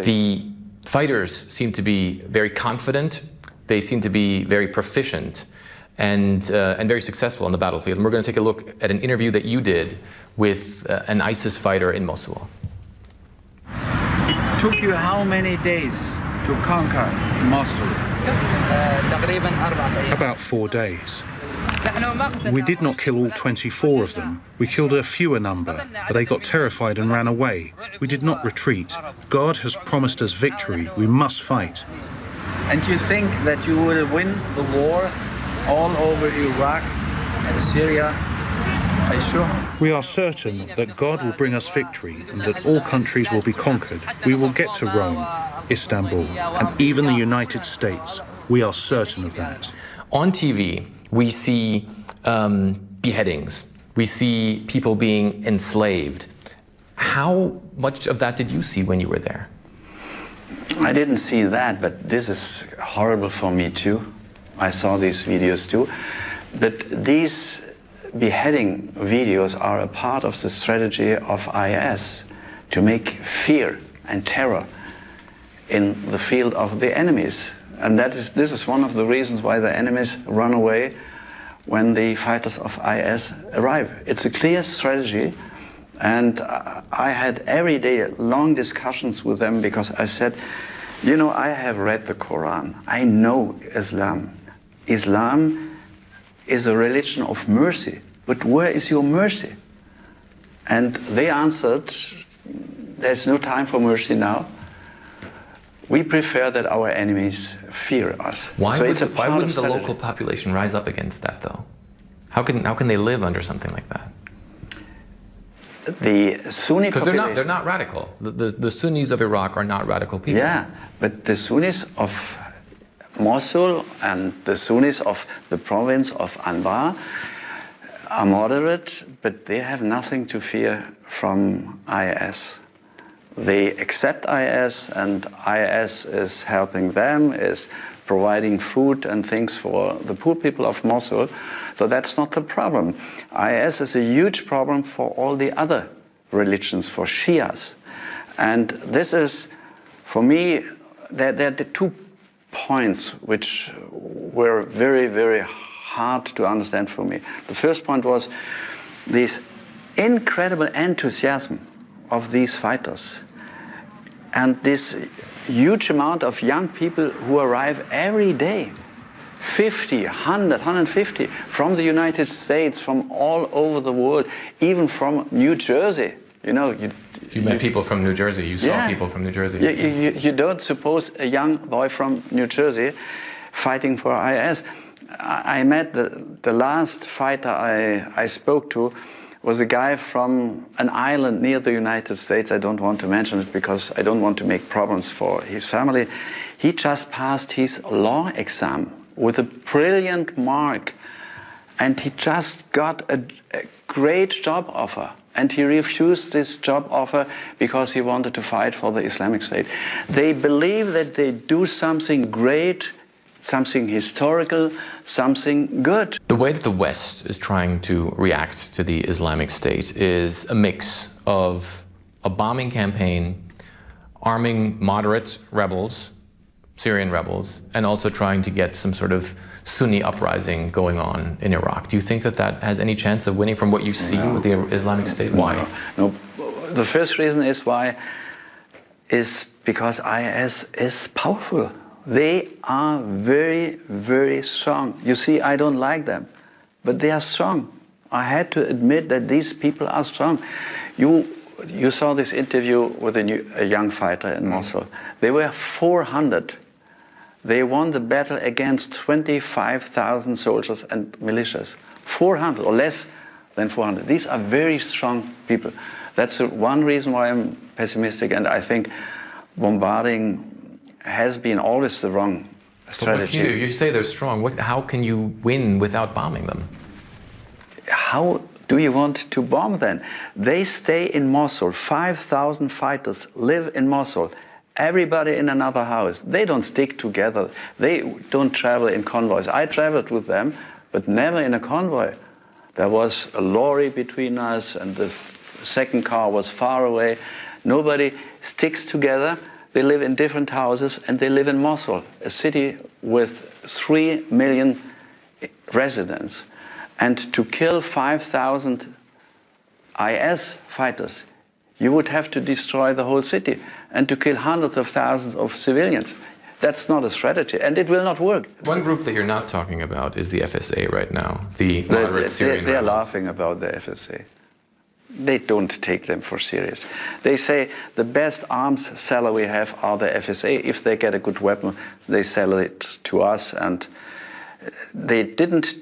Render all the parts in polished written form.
The fighters seem to be very confident. They seem to be very proficient and very successful on the battlefield. And we're going to take a look at an interview that you did with an ISIS fighter in Mosul. It took you how many days to conquer Mosul? About 4 days. We did not kill all 24 of them. We killed a fewer number, but they got terrified and ran away. We did not retreat. God has promised us victory. We must fight. And you think that you will win the war all over Iraq and Syria? Are you sure? We are certain that God will bring us victory and that all countries will be conquered. We will get to Rome, Istanbul, and even the United States. We are certain of that. On TV, we see beheadings. We see people being enslaved. How much of that did you see when you were there? I didn't see that, but this is horrible for me too. I saw these videos too. But these beheading videos are a part of the strategy of IS to make fear and terror in the field of the enemies. And this is one of the reasons why the enemies run away when the fighters of IS arrive. It's a clear strategy, and I had every day long discussions with them because I said, you know, I have read the Quran. I know Islam. Islam is a religion of mercy, but where is your mercy? And they answered, there's no time for mercy now. We prefer that our enemies fear us. Why wouldn't the local population rise up against that, though? How can they live under something like that? The Sunni population... Because they're not radical. The Sunnis of Iraq are not radical people. Yeah, but the Sunnis of Mosul and the Sunnis of the province of Anbar are moderate, but they have nothing to fear from IS. They accept IS, and IS is helping them, is providing food and things for the poor people of Mosul. So that's not the problem. IS is a huge problem for all the other religions, for Shias. And this is, for me, there are the 2 points which were very, very hard to understand for me. The first point was this incredible enthusiasm of these fighters and this huge amount of young people who arrive every day, 50, 100, 150 from the United States, from all over the world, even from New Jersey. You know, you met people from New Jersey. You saw people from New Jersey. You don't suppose a young boy from New Jersey fighting for IS. I met the last fighter I spoke to was a guy from an island near the United States. I don't want to mention it because I don't want to make problems for his family. He just passed his law exam with a brilliant mark, and he just got a great job offer. And he refused this job offer because he wanted to fight for the Islamic State. They believe that they do something great, something historical, something good. The way that the West is trying to react to the Islamic State is a mix of a bombing campaign, arming moderate rebels, Syrian rebels, and also trying to get some sort of Sunni uprising going on in Iraq. Do you think that that has any chance of winning from what you see with the Islamic State? Why? No. The first reason is because IS is powerful. They are very, very strong. You see, I don't like them, but they are strong. I had to admit that these people are strong. You saw this interview with a young fighter in Mosul. They were 400. They won the battle against 25,000 soldiers and militias. 400 or less than 400. These are very strong people. That's one reason why I'm pessimistic, and I think bombarding has been always the wrong strategy. But you say they're strong. How can you win without bombing them? How do you want to bomb them? They stay in Mosul. 5,000 fighters live in Mosul. Everybody in another house. They don't stick together. They don't travel in convoys. I traveled with them, but never in a convoy. There was a lorry between us, and the second car was far away. Nobody sticks together. They live in different houses, and they live in Mosul, a city with 3 million residents. And to kill 5,000 IS fighters, you would have to destroy the whole city, and to kill hundreds of thousands of civilians. That's not a strategy, and it will not work. One group that you're not talking about is the FSA right now, the moderate Syrian They're rebels. laughing about the FSA. They don't take them for serious. They say the best arms seller we have are the FSA. If they get a good weapon, they sell it to us, and they didn't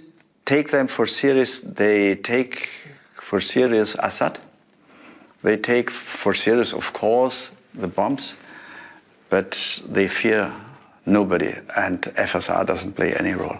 take them for serious. They take for serious Assad. They take for serious, of course, the bombs, but they fear nobody, and FSR doesn't play any role.